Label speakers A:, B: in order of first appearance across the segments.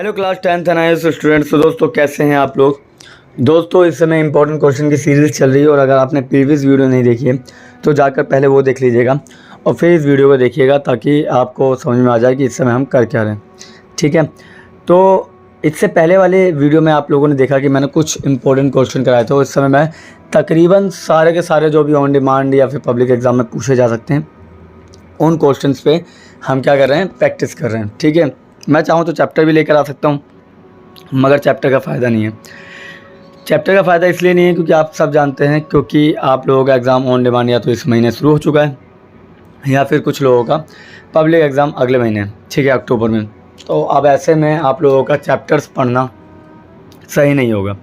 A: Hello class 10th NIS students. तो दोस्तों कैसे हैं आप लोग। दोस्तों इस समय इंपॉर्टेंट क्वेश्चन की सीरीज़ चल रही है और अगर आपने प्रीवियस वीडियो नहीं देखी है तो जाकर पहले वो देख लीजिएगा और फिर इस वीडियो को देखिएगा ताकि आपको समझ में आ जाए कि इस समय हम कर क्या रहे हैं। ठीक है, तो इससे पहले वाले वीडियो में आप लोगों ने देखा कि मैंने कुछ इंपॉर्टेंट क्वेश्चन कराए थे। इस समय मैं तकरीबन सारे के सारे जो भी ऑन डिमांड या फिर पब्लिक एग्ज़ाम में पूछे जा सकते हैं उन क्वेश्चंस पे हम क्या कर रहे हैं, प्रैक्टिस कर रहे हैं। ठीक है, मैं चाहूँ तो चैप्टर भी लेकर आ सकता हूँ मगर चैप्टर का फ़ायदा नहीं है। चैप्टर का फ़ायदा इसलिए नहीं है क्योंकि आप सब जानते हैं, क्योंकि आप लोगों का एग्ज़ाम ऑन डिमांड या तो इस महीने शुरू हो चुका है या फिर कुछ लोगों का पब्लिक एग्ज़ाम अगले महीने, ठीक है, अक्टूबर में। तो अब ऐसे में आप लोगों का चैप्टर्स पढ़ना सही नहीं होगा।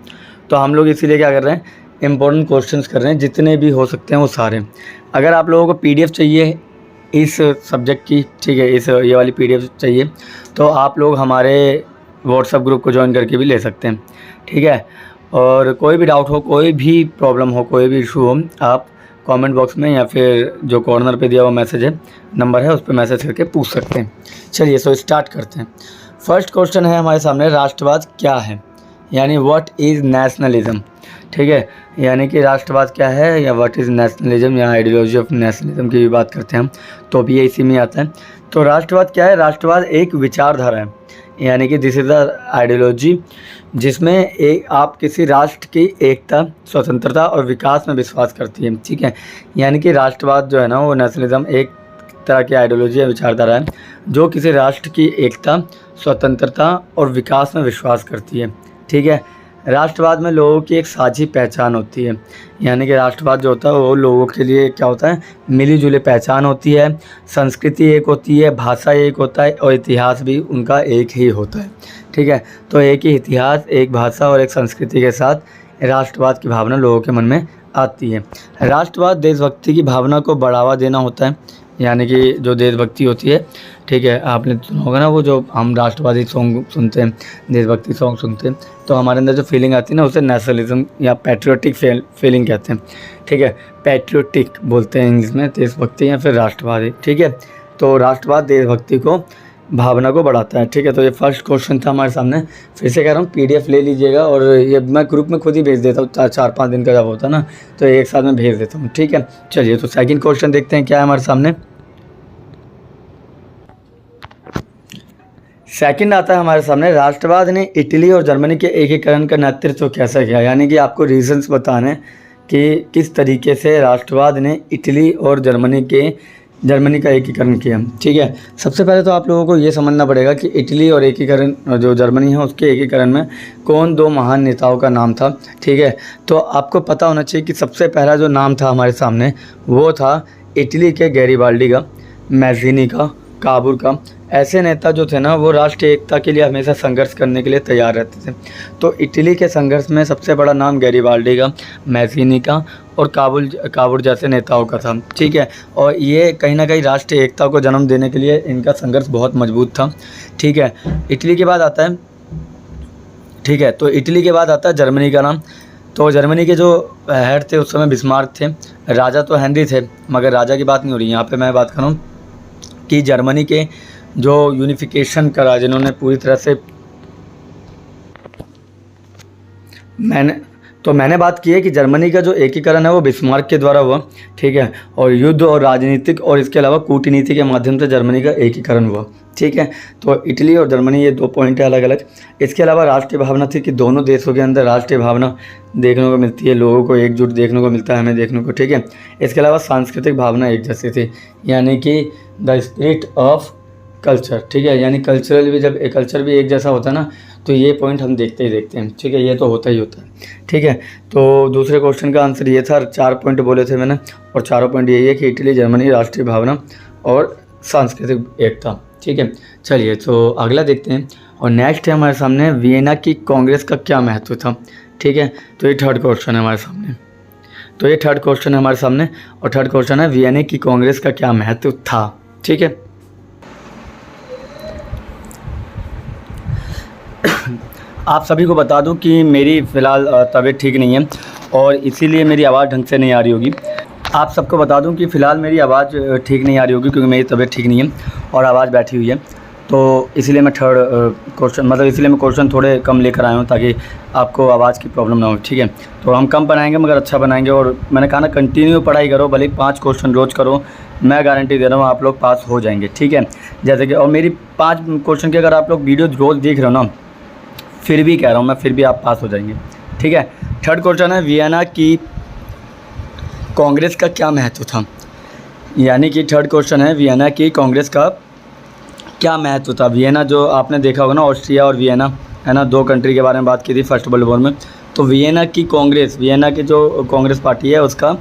A: तो हम लोग इसीलिए क्या कर रहे हैं, इम्पोर्टेंट क्वेश्चंस कर रहे हैं जितने भी हो सकते हैं वो सारे। अगर आप लोगों को PDF चाहिए इस सब्जेक्ट की, ठीक है, ये वाली PDF चाहिए तो आप लोग हमारे व्हाट्सएप ग्रुप को ज्वाइन करके भी ले सकते हैं। ठीक है, और कोई भी डाउट हो, कोई भी प्रॉब्लम हो, कोई भी इशू हो, आप कमेंट बॉक्स में या फिर जो कॉर्नर पे दिया हुआ मैसेज है, नंबर है, उस पर मैसेज करके पूछ सकते हैं। चलिए सो स्टार्ट करते हैं। फर्स्ट क्वेश्चन है हमारे सामने, राष्ट्रवाद क्या है, यानी व्हाट इज़ नेशनलिज्म। ठीक है, यानी कि राष्ट्रवाद क्या है या व्हाट इज़ नेशनलिज्म या आइडियोलॉजी ऑफ नेशनलिज्म की भी बात करते हैं हम, तो भी ये इसी में आता है। तो राष्ट्रवाद क्या है, राष्ट्रवाद एक विचारधारा है, यानी कि दिस इज़ द आइडियोलॉजी जिसमें एक आप किसी राष्ट्र की एकता, स्वतंत्रता और विकास में विश्वास करती है। ठीक है, यानी कि राष्ट्रवाद जो है ना, वो नेशनलिज्म एक तरह की आइडियोलॉजी या विचारधारा है जो किसी राष्ट्र की एकता, स्वतंत्रता और विकास में विश्वास करती है। ठीक है, राष्ट्रवाद में लोगों की एक साझी पहचान होती है, यानी कि राष्ट्रवाद जो होता है वो लोगों के लिए क्या होता है, मिली जुली पहचान होती है, संस्कृति एक होती है, भाषा एक होता है और इतिहास भी उनका एक ही होता है। ठीक है, तो एक ही इतिहास, एक भाषा और एक संस्कृति के साथ राष्ट्रवाद की भावना लोगों के मन में आती है। राष्ट्रवाद देशभक्ति की भावना को बढ़ावा देना होता है, यानी कि जो देशभक्ति होती है, ठीक है, आपने सुना होगा ना, वो जो हम राष्ट्रवादी सॉन्ग सुनते हैं, देशभक्ति सॉन्ग सुनते हैं, तो हमारे अंदर जो फीलिंग आती है ना, उसे नेशनलिज्म या पैट्रियोटिक फीलिंग कहते हैं। ठीक है, पैट्रियोटिक बोलते हैं इंग्लिश में, देशभक्ति या फिर राष्ट्रवादी। ठीक है, तो राष्ट्रवाद देशभक्ति को, भावना को बढ़ाता है। ठीक है, तो ये फर्स्ट क्वेश्चन था हमारे सामने। फिर से कह रहा हूँ PDF ले लीजिएगा और ये मैं ग्रुप में खुद ही भेज देता हूँ, 4-5 दिन का जब होता है ना, तो एक साथ में भेज देता हूँ। ठीक है, चलिए तो सेकंड क्वेश्चन देखते हैं क्या है हमारे सामने। सेकंड आता है हमारे सामने, राष्ट्रवाद ने इटली और जर्मनी के एकीकरण का नेतृत्व कैसे किया, यानी कि आपको रीजंस बताने कि किस तरीके से राष्ट्रवाद ने इटली और जर्मनी का एकीकरण किया। ठीक है, सबसे पहले तो आप लोगों को ये समझना पड़ेगा कि इटली और जो जर्मनी है उसके एकीकरण में कौन दो महान नेताओं का नाम था। ठीक है, तो आपको पता होना चाहिए कि सबसे पहला जो नाम था हमारे सामने वो था इटली के गैरिबाल्डी का, मैज़ीनी का, काबूल का। ऐसे नेता जो थे ना, वो राष्ट्रीय एकता के लिए हमेशा संघर्ष करने के लिए तैयार रहते थे। तो इटली के संघर्ष में सबसे बड़ा नाम गैरिबाल्डी का, मैज़ीनी का और काबूल जैसे नेताओं का था। ठीक है, और ये कहीं ना कहीं राष्ट्रीय एकता को जन्म देने के लिए इनका संघर्ष बहुत मजबूत था। ठीक है, इटली के बाद आता है, ठीक है, तो इटली के बाद आता है जर्मनी का नाम। तो जर्मनी के जो हेड थे उस समय बिस्मार्क थे, राजा तो हेनरी थे, मगर राजा की बात नहीं हो रही यहाँ पर। मैं बात कर रहा हूँ कि जर्मनी के जो यूनिफिकेशन करा, जिन्होंने पूरी तरह से, मैंने बात की है कि जर्मनी का जो एकीकरण है वो बिस्मार्क के द्वारा हुआ। ठीक है, और युद्ध और राजनीतिक और इसके अलावा कूटनीति के माध्यम से जर्मनी का एकीकरण हुआ। ठीक है, तो इटली और जर्मनी ये दो पॉइंट है अलग अलग। इसके अलावा राष्ट्रीय भावना थी कि दोनों देशों के अंदर राष्ट्रीय भावना देखने को मिलती है, लोगों को एकजुट देखने को मिलता है, हमें देखने को। ठीक है, इसके अलावा सांस्कृतिक भावना एक जैसी थी, यानी कि द स्पिरिट ऑफ कल्चर। ठीक है, यानी कल्चरल भी, जब कल्चर भी एक जैसा होता है ना, तो ये पॉइंट हम देखते हैं। ठीक है, ये तो होता ही होता है। ठीक है, तो दूसरे क्वेश्चन का आंसर ये था, 4 पॉइंट बोले थे मैंने और चारों पॉइंट यही है कि इटली, जर्मनी, राष्ट्रीय भावना और सांस्कृतिक एकता। ठीक है, चलिए तो अगला देखते हैं। और नेक्स्ट है हमारे सामने, वियना की कांग्रेस का क्या महत्व था। ठीक है, तो ये थर्ड क्वेश्चन है हमारे सामने। और थर्ड क्वेश्चन है, वियना की कांग्रेस का क्या महत्व था। ठीक है, आप सभी को बता दूं कि मेरी फ़िलहाल तबीयत ठीक नहीं है और इसीलिए मेरी आवाज़ ढंग से नहीं आ रही होगी। आप सबको बता दूं कि फ़िलहाल मेरी आवाज़ ठीक नहीं आ रही होगी क्योंकि मेरी तबीयत ठीक नहीं है और आवाज़ बैठी हुई है। तो इसीलिए मैं थर्ड क्वेश्चन मतलब इसलिए मैं क्वेश्चन थोड़े कम लेकर आया हूँ ताकि आपको आवाज़ की प्रॉब्लम ना हो। ठीक है, तो हम कम बनाएंगे मगर अच्छा बनाएंगे। और मैंने कहा ना कंटिन्यू पढ़ाई करो, भले 5 क्वेश्चन रोज़ करो, मैं गारंटी दे रहा हूँ आप लोग पास हो जाएंगे। ठीक है, जैसे कि और मेरी 5 क्वेश्चन की अगर आप लोग वीडियो रोज़ देख रहे हो ना, फिर भी कह रहा हूँ मैं, फिर भी आप पास हो जाएंगे। ठीक है, थर्ड क्वेश्चन है वियना की कांग्रेस का क्या महत्व था। यानी कि थर्ड क्वेश्चन है वियना की कांग्रेस का क्या महत्व था। वियना जो आपने देखा होगा ना, ऑस्ट्रिया और वियना है ना, 2 कंट्री के बारे में बात की थी फर्स्ट वर्ल्ड वॉर में। तो वियना की कांग्रेस, वियना की जो कांग्रेस पार्टी है उसका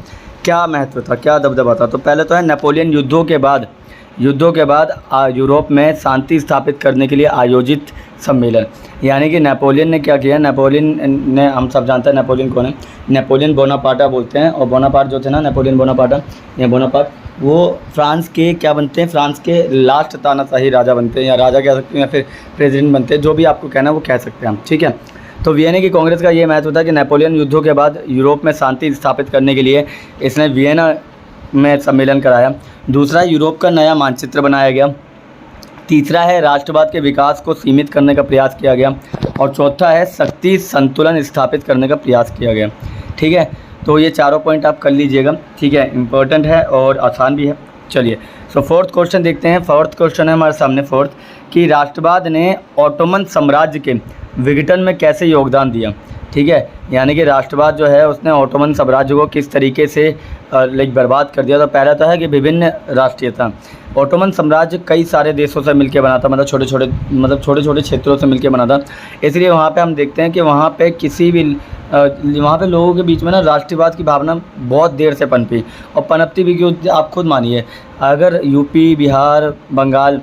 A: क्या महत्व था, क्या दबदबा था। तो पहले तो है नेपोलियन युद्धों के बाद यूरोप में शांति स्थापित करने के लिए आयोजित सम्मेलन। यानी कि नेपोलियन ने क्या किया, नेपोलियन ने, हम सब जानते हैं नेपोलियन कौन है, नेपोलियन बोनापार्टा बोलते हैं। और बोनापार्ट जो थे ना, नेपोलियन बोनापार्टा या बोनापार्ट, वो फ्रांस के क्या बनते हैं, फ्रांस के लास्ट तानाशाही राजा बनते हैं, या राजा कह सकते हैं या फिर प्रेसिडेंट बनते हैं, जो भी आपको कहना है वो कह सकते हैं हम। ठीक है, तो वियना की कांग्रेस का ये महत्व था कि नेपोलियन युद्धों के बाद यूरोप में शांति स्थापित करने के लिए इसने वियना में सम्मेलन कराया। दूसरा, यूरोप का नया मानचित्र बनाया गया। तीसरा है राष्ट्रवाद के विकास को सीमित करने का प्रयास किया गया। और चौथा है शक्ति संतुलन स्थापित करने का प्रयास किया गया। ठीक है, तो ये चारों पॉइंट आप कर लीजिएगा। ठीक है, इम्पोर्टेंट है और आसान भी है। चलिए, सो फोर्थ क्वेश्चन देखते हैं। फोर्थ क्वेश्चन है हमारे सामने फोर्थ, कि राष्ट्रवाद ने ऑटोमन साम्राज्य के विघटन में कैसे योगदान दिया। ठीक है, यानी कि राष्ट्रवाद जो है उसने ऑटोमन साम्राज्य को किस तरीके से बर्बाद कर दिया। तो पहला तो है कि विभिन्न राष्ट्रीयता। ऑटोमन साम्राज्य कई सारे देशों से मिलकर बना था, मतलब छोटे छोटे क्षेत्रों से मिलकर बना था। इसलिए वहाँ पे हम देखते हैं कि वहाँ पे वहाँ पे लोगों के बीच में ना राष्ट्रवाद की भावना बहुत देर से पनपी, और पनपती भी क्यों, आप खुद मानिए। अगर यूपी, बिहार, बंगाल,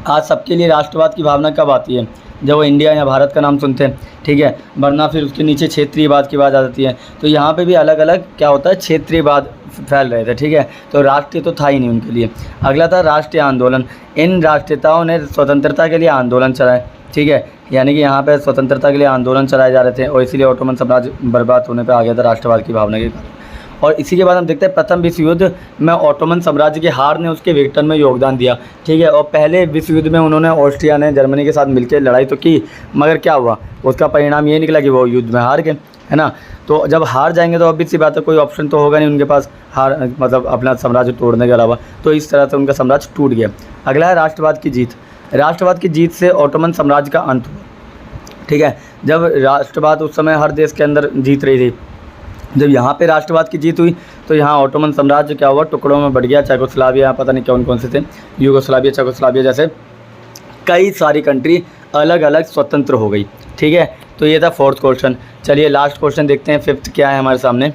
A: आज सबके लिए राष्ट्रवाद की भावना कब आती है, जब वो इंडिया या भारत का नाम सुनते हैं। ठीक है, वरना फिर उसके नीचे क्षेत्रीयवाद की बात आ जाती है। तो यहाँ पे भी अलग अलग क्या होता है, क्षेत्रीयवाद फैल रहे थे। ठीक है, तो राष्ट्रीय तो था ही नहीं उनके लिए। अगला था राष्ट्रीय आंदोलन। इन राष्ट्रीयताओं ने स्वतंत्रता के लिए आंदोलन चलाए। ठीक है, यानी कि यहाँ पे स्वतंत्रता के लिए आंदोलन चलाए जा रहे थे, और इसीलिए ऑटोमन साम्राज्य बर्बाद होने पे आ गया था राष्ट्रवाद की भावना के कारण। और इसी के बाद हम देखते हैं प्रथम विश्व युद्ध में ऑटोमन साम्राज्य की हार ने उसके विघटन में योगदान दिया। ठीक है, और पहले विश्व युद्ध में उन्होंने, ऑस्ट्रिया ने जर्मनी के साथ मिलकर लड़ाई तो की, मगर क्या हुआ, उसका परिणाम ये निकला कि वो युद्ध में हार गए, है ना। तो जब हार जाएंगे तो ऑब्वियस सी बात है, कोई ऑप्शन तो होगा नहीं उनके पास हार, मतलब अपना साम्राज्य तोड़ने के अलावा। तो इस तरह से उनका साम्राज्य टूट गया। अगला है राष्ट्रवाद की जीत। राष्ट्रवाद की जीत से ऑटोमन साम्राज्य का अंत हुआ। ठीक है, जब राष्ट्रवाद उस समय हर देश के अंदर जीत रही थी, जब यहाँ पे राष्ट्रवाद की जीत हुई तो यहाँ ऑटोमन साम्राज्य क्या हुआ, टुकड़ों में बढ़ गया। चेकोस्लोवाकिया, पता नहीं कौन कौन से थे, यूगोस्लाविया, चेकोस्लोवाकिया जैसे कई सारी कंट्री अलग अलग स्वतंत्र हो गई। ठीक है, तो ये था फोर्थ क्वेश्चन। चलिए लास्ट क्वेश्चन देखते हैं, फिफ्थ क्या है हमारे सामने।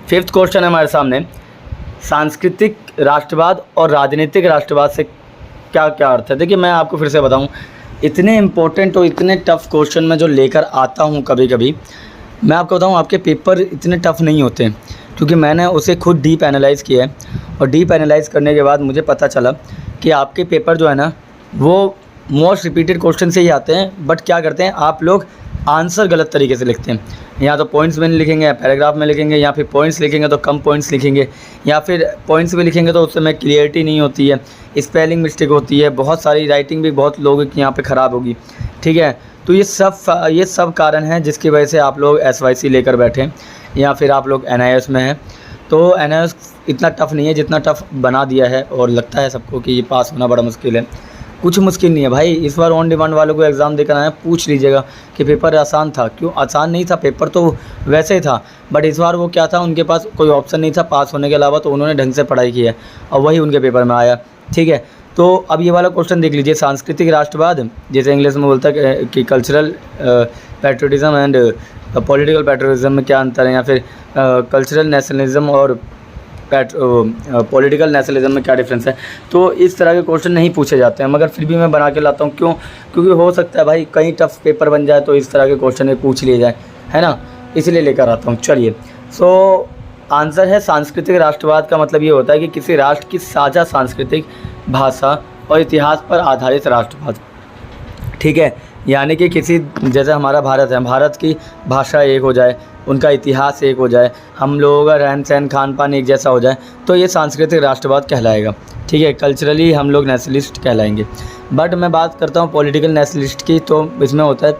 A: फिफ्थ क्वेश्चन है हमारे सामने, सांस्कृतिक राष्ट्रवाद और राजनीतिक राष्ट्रवाद से क्या क्या अर्थ है। देखिए मैं आपको फिर से बताऊं, इतने इम्पोर्टेंट और इतने टफ क्वेश्चन मैं जो लेकर आता हूं कभी कभी, मैं आपको बताऊं आपके पेपर इतने टफ नहीं होते, क्योंकि मैंने उसे खुद डीप एनालाइज़ किया है। और डीप एनालाइज़ करने के बाद मुझे पता चला कि आपके पेपर जो है ना, वो मोस्ट रिपीटेड क्वेश्चन से ही आते हैं। बट क्या करते हैं आप लोग, आंसर गलत तरीके से लिखते हैं। या तो पॉइंट्स में लिखेंगे, या पैराग्राफ में लिखेंगे, या फिर पॉइंट्स लिखेंगे तो कम पॉइंट्स लिखेंगे, या फिर पॉइंट्स में लिखेंगे तो उसमें क्लियरिटी नहीं होती है, स्पेलिंग मिस्टेक होती है, बहुत सारी राइटिंग भी बहुत लोगों की यहाँ पे ख़राब होगी। ठीक है, तो ये सब कारण हैं जिसकी वजह से आप लोग SYC लेकर बैठे, या फिर आप लोग NIS में हैं। तो NIS इतना टफ़ नहीं है जितना टफ़ बना दिया है, और लगता है सबको कि ये पास होना बड़ा मुश्किल है। कुछ मुश्किल नहीं है भाई। इस बार ऑन डिमांड वालों को एग्ज़ाम देकर आए, पूछ लीजिएगा कि पेपर आसान था। क्यों आसान नहीं था, पेपर तो वैसे ही था, बट इस बार वो क्या था, उनके पास कोई ऑप्शन नहीं था पास होने के अलावा, तो उन्होंने ढंग से पढ़ाई की है और वही उनके पेपर में आया। ठीक है, तो अब ये वाला क्वेश्चन देख लीजिए, सांस्कृतिक राष्ट्रवाद, जैसे इंग्लिश में बोलता है कि cultural patriotism and political patriotism में क्या अंतर है, या फिर कल्चरल नेशनलिज्म और पॉलिटिकल नेशनलिज्म में क्या डिफरेंस है। तो इस तरह के क्वेश्चन नहीं पूछे जाते हैं, मगर फिर भी मैं बना के लाता हूँ। क्यों? क्योंकि हो सकता है भाई कहीं टफ पेपर बन जाए तो इस तरह के क्वेश्चन पूछ लिए जाए, है ना, इसलिए लेकर आता हूँ। चलिए, सो आंसर है सांस्कृतिक राष्ट्रवाद का मतलब ये होता है कि किसी राष्ट्र की साझा सांस्कृतिक, भाषा और इतिहास पर आधारित राष्ट्रवाद। ठीक है, यानी कि किसी, जैसे हमारा भारत है, भारत की भाषा एक हो जाए, उनका इतिहास एक हो जाए, हम लोगों का रहन सहन खान पान एक जैसा हो जाए, तो ये सांस्कृतिक राष्ट्रवाद कहलाएगा। ठीक है, कल्चरली हम लोग नेशनलिस्ट कहलाएंगे। बट मैं बात करता हूँ पॉलिटिकल नेशनलिस्ट की, तो इसमें होता है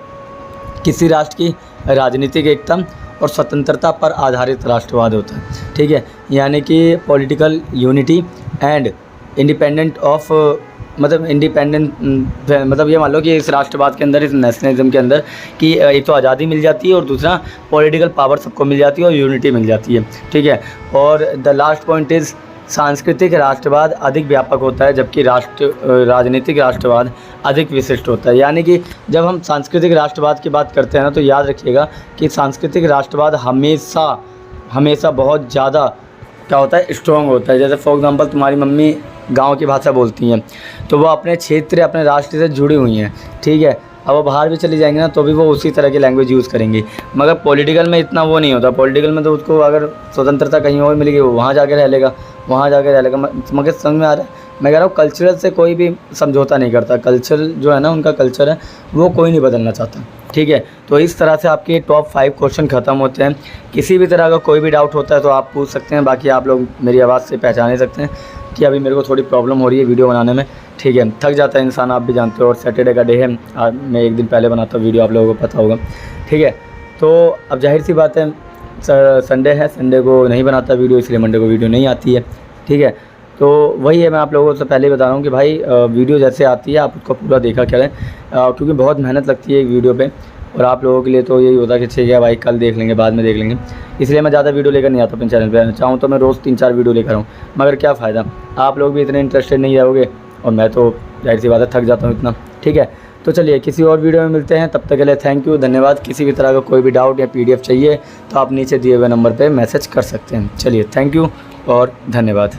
A: किसी राष्ट्र की राजनीतिक एकता और स्वतंत्रता पर आधारित राष्ट्रवाद होता है। ठीक है, यानी कि political unity and independent of मतलब ये मान लो कि इस राष्ट्रवाद के अंदर, इस नेशनलिज्म के अंदर कि एक तो आज़ादी मिल जाती है और दूसरा पॉलिटिकल पावर सबको मिल जाती है और यूनिटी मिल जाती है। ठीक है, और द लास्ट पॉइंट इज़ सांस्कृतिक राष्ट्रवाद अधिक व्यापक होता है, जबकि राजनीतिक राष्ट्रवाद अधिक विशिष्ट होता है। यानी कि जब हम सांस्कृतिक राष्ट्रवाद की बात करते हैं ना, तो याद रखिएगा कि सांस्कृतिक राष्ट्रवाद हमेशा बहुत ज़्यादा क्या होता है, स्ट्रॉन्ग होता है। जैसे फॉर एग्जांपल तुम्हारी मम्मी गांव की भाषा बोलती हैं, तो वो अपने क्षेत्र, अपने राष्ट्र से जुड़ी हुई हैं। ठीक है, अब वो बाहर भी चली जाएंगी ना, तो भी वो उसी तरह की लैंग्वेज यूज़ करेंगी। मगर पॉलिटिकल में इतना वो नहीं होता। पॉलिटिकल में तो उसको अगर स्वतंत्रता कहीं और मिलेगी, वो वहाँ जाके रह लेगा, मगर समझ में आ रहा है। मैं कह रहा हूँ कल्चरल से कोई भी समझौता नहीं करता। कल्चर जो है ना, उनका कल्चर है, वो कोई नहीं बदलना चाहता। ठीक है, तो इस तरह से आपके टॉप 5 क्वेश्चन ख़त्म होते हैं। किसी भी तरह का कोई भी डाउट होता है तो आप पूछ सकते हैं। बाकी आप लोग मेरी आवाज़ से पहचान ही सकते हैं कि अभी मेरे को थोड़ी प्रॉब्लम हो रही है वीडियो बनाने में। ठीक है, थक जाता है इंसान, आप भी जानते हो। और सैटरडे का डे है, मैं एक दिन पहले बनाता हूँ वीडियो, आप लोगों को पता होगा। ठीक है, तो अब जाहिर सी बात है संडे है, संडे को नहीं बनाता वीडियो, इसलिए मंडे को वीडियो नहीं आती है। ठीक है, तो वही है, मैं आप लोगों से पहले ही बता रहा हूँ कि भाई वीडियो जैसे आती है आप उसको पूरा देखा करें, क्योंकि बहुत मेहनत लगती है एक वीडियो पे। और आप लोगों के लिए तो यही होता है कि ठीक है भाई, कल देख लेंगे, बाद में देख लेंगे, इसलिए मैं ज़्यादा वीडियो लेकर नहीं आता अपने चैनल पे। चाहूँ तो मैं रोज़ 3-4 वीडियो लेकर आऊँ, मगर क्या फ़ायदा, आप लोग भी इतने इंटरेस्टेड नहीं रहोगे और मैं तो जाहिर सी बात है थक जाता हूँ इतना। ठीक है, तो चलिए किसी और वीडियो में मिलते हैं, तब तक के लिए थैंक यू, धन्यवाद। किसी भी तरह का कोई भी डाउट या PDF चाहिए तो आप नीचे दिए हुए नंबर पर मैसेज कर सकते हैं। चलिए, थैंक यू और धन्यवाद।